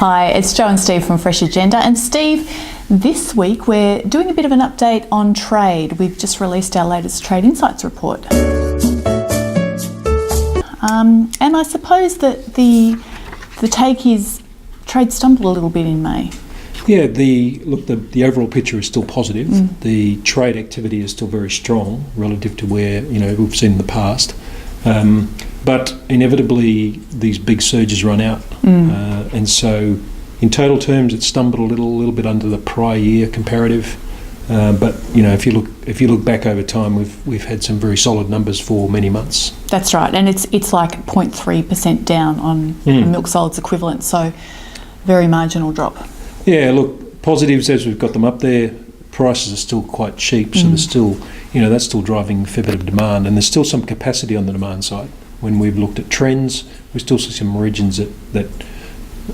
Hi, it's Jo and Steve from Freshagenda. And Steve, this week we're doing a bit of an update on trade. We've just released our latest Trade Insights report. And I suppose that the take is trade stumbled a little bit in May. Yeah, the overall picture is still positive. The trade activity is still very strong relative to where we've seen in the past. But inevitably these big surges run out, and so in total terms it stumbled a little bit under the prior year comparative. But if you look back over time, we've had some very solid numbers for many months. That's right, and it's like 0.3% down on a milk solids equivalent, so very marginal drop. Yeah, look, positives as we've got them up there. Prices are still quite cheap, so there's still that's still driving a fair bit of demand, and there's still some capacity on the demand side. When we've looked at trends, we still see some regions that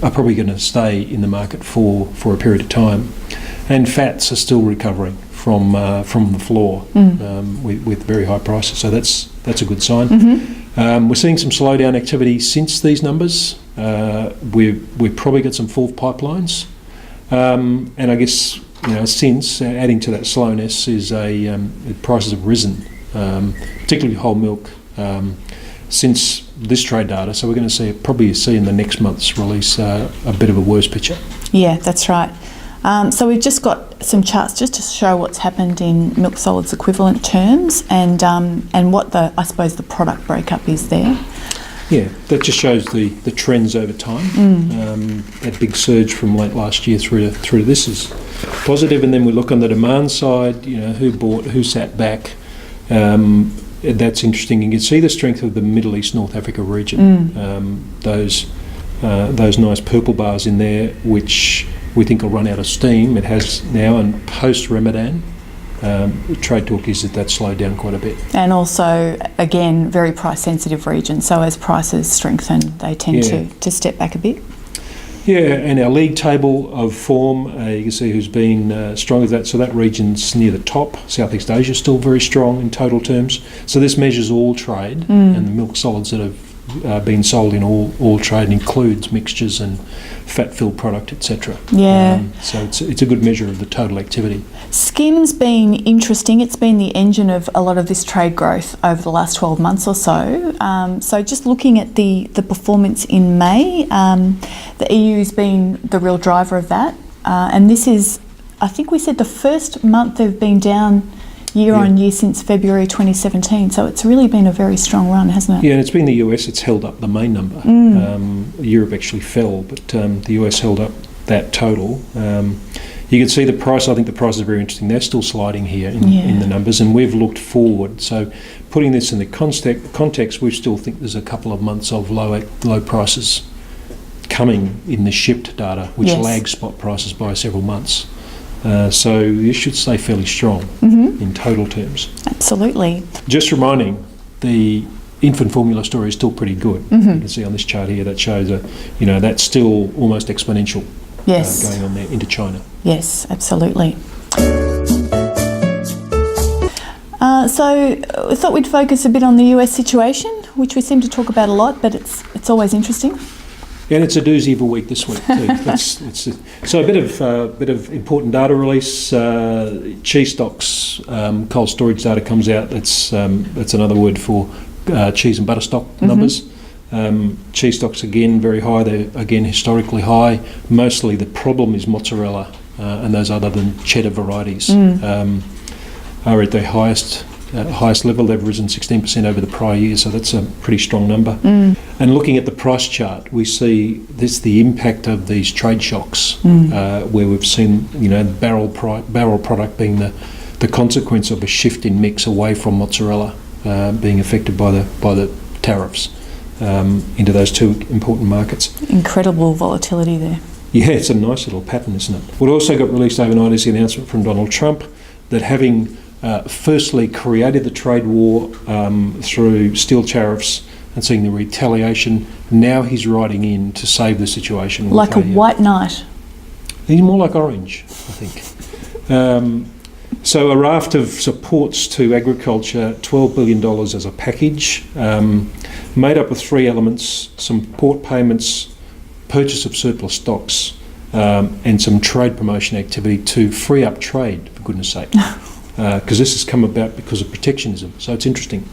are probably going to stay in the market for a period of time. And fats are still recovering from the floor with very high prices, so that's a good sign. We're seeing some slowdown activity since these numbers. We've probably got some full pipelines, and I guess since adding to that slowness is prices have risen, particularly whole milk, since this trade data. So we're going to probably see in the next month's release a bit of a worse picture. Yeah, that's right. So we've just got some charts just to show what's happened in milk solids equivalent terms and what I suppose the product breakup is there. Yeah, that just shows the trends over time. That big surge from late last year through to this is positive, and then we look on the demand side. Who bought, who sat back. That's interesting. You can see the strength of the Middle East, North Africa region. Those nice purple bars in there, which we think will run out of steam. It has now, and post-Ramadan, trade talk is that slowed down quite a bit. And also, again, very price-sensitive region. So as prices strengthen, they tend to step back a bit. Yeah, and our league table of form, you can see who's been strong with that. So that region's near the top. Southeast Asia is still very strong in total terms. So this measures all trade, and the milk solids that have been sold in all trade includes mixtures and fat-filled product, etc. Yeah. So it's a good measure of the total activity. Skim's been interesting. It's been the engine of a lot of this trade growth over the last 12 months or so. So just looking at the performance in May, the EU's been the real driver of that. And this is, I think we said the first month they've been down year on year since February 2017. So it's really been a very strong run, hasn't it? Yeah, and it's been the US that's held up the main number. Europe actually fell, but the US held up that total. You can see the price. I think the price is very interesting. They're still sliding here in the numbers, and we've looked forward. So putting this in the context, we still think there's a couple of months of low prices coming in the shipped data, which lags spot prices by several months. So you should stay fairly strong in total terms. Absolutely. Just reminding, the infant formula story is still pretty good. You can see on this chart here that shows that's still almost exponential. Going on there into China. Yes, absolutely. So I thought we'd focus a bit on the US situation, which we seem to talk about a lot, but it's always interesting. And it's a doozy of a week this week too. So a bit of important data release. Cheese stocks, cold storage data comes out. That's another word for cheese and butter stock numbers. Cheese stocks again very high. They're again historically high. Mostly the problem is mozzarella and those other than cheddar varieties are at their highest level. They've risen 16% over the prior year, so that's a pretty strong number. And looking at the price chart, we see the impact of these trade shocks, where we've seen barrel product being the consequence of a shift in mix away from mozzarella being affected by the tariffs into those two important markets. Incredible volatility there. Yeah, it's a nice little pattern, isn't it? What also got released overnight is the announcement from Donald Trump that having firstly created the trade war through steel tariffs and seeing the retaliation, now he's riding in to save the situation. Like a white knight. He's more like orange, I think. So a raft of supports to agriculture, $12 billion as a package, made up of three elements: some port payments, purchase of surplus stocks and some trade promotion activity to free up trade, for goodness sake, because this has come about because of protectionism. So it's interesting.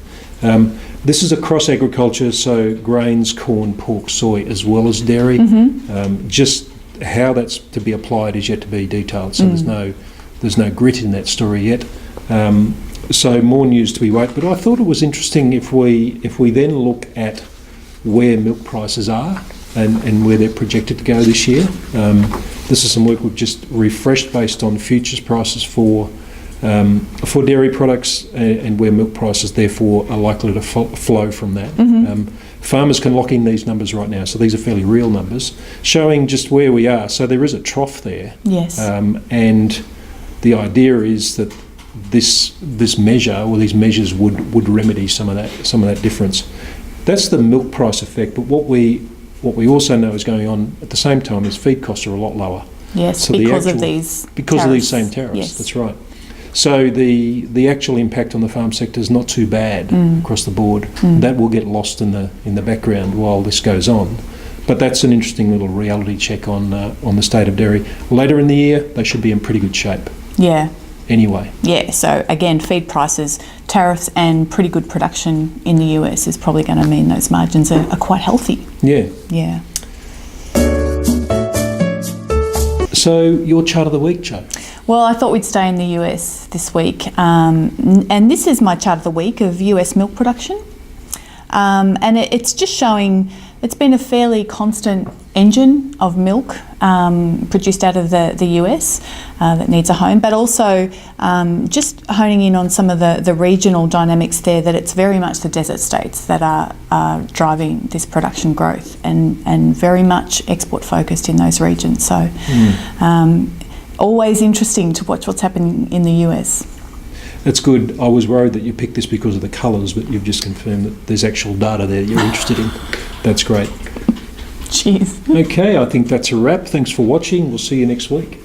This is across agriculture, so grains, corn, pork, soy, as well as dairy. Just how that's to be applied is yet to be detailed. So there's no grit in that story yet. So more news to be waited. But I thought it was interesting if we then look at where milk prices are and where they're projected to go this year. This is some work we've just refreshed based on futures prices for dairy products and where milk prices therefore are likely to flow from that. Farmers can lock in these numbers right now, so these are fairly real numbers, showing just where we are. So there is a trough there. Yes. And the idea is that this measure, or these measures, would remedy some of that difference. That's the milk price effect. But what we also know is going on at the same time is feed costs are a lot lower. Yes, so because of these same tariffs. Yes. That's right. So the actual impact on the farm sector is not too bad across the board. That will get lost in the background while this goes on. But that's an interesting little reality check on the state of dairy. Later in the year, they should be in pretty good shape. Yeah. Anyway. Yeah, so again, feed prices, tariffs and pretty good production in the US is probably going to mean those margins are quite healthy. Yeah. Yeah. So your chart of the week, Jo? Well, I thought we'd stay in the US this week. And this is my chart of the week of US milk production. And it's just showing it's been a fairly constant engine of milk produced out of the US that needs a home, but also just honing in on some of the regional dynamics there, that it's very much the desert states that are driving this production growth and very much export focused in those regions. So always interesting to watch what's happening in the US. That's good. I was worried that you picked this because of the colours, but you've just confirmed that there's actual data there you're interested in. That's great. Cheers. Okay, I think that's a wrap. Thanks for watching. We'll see you next week.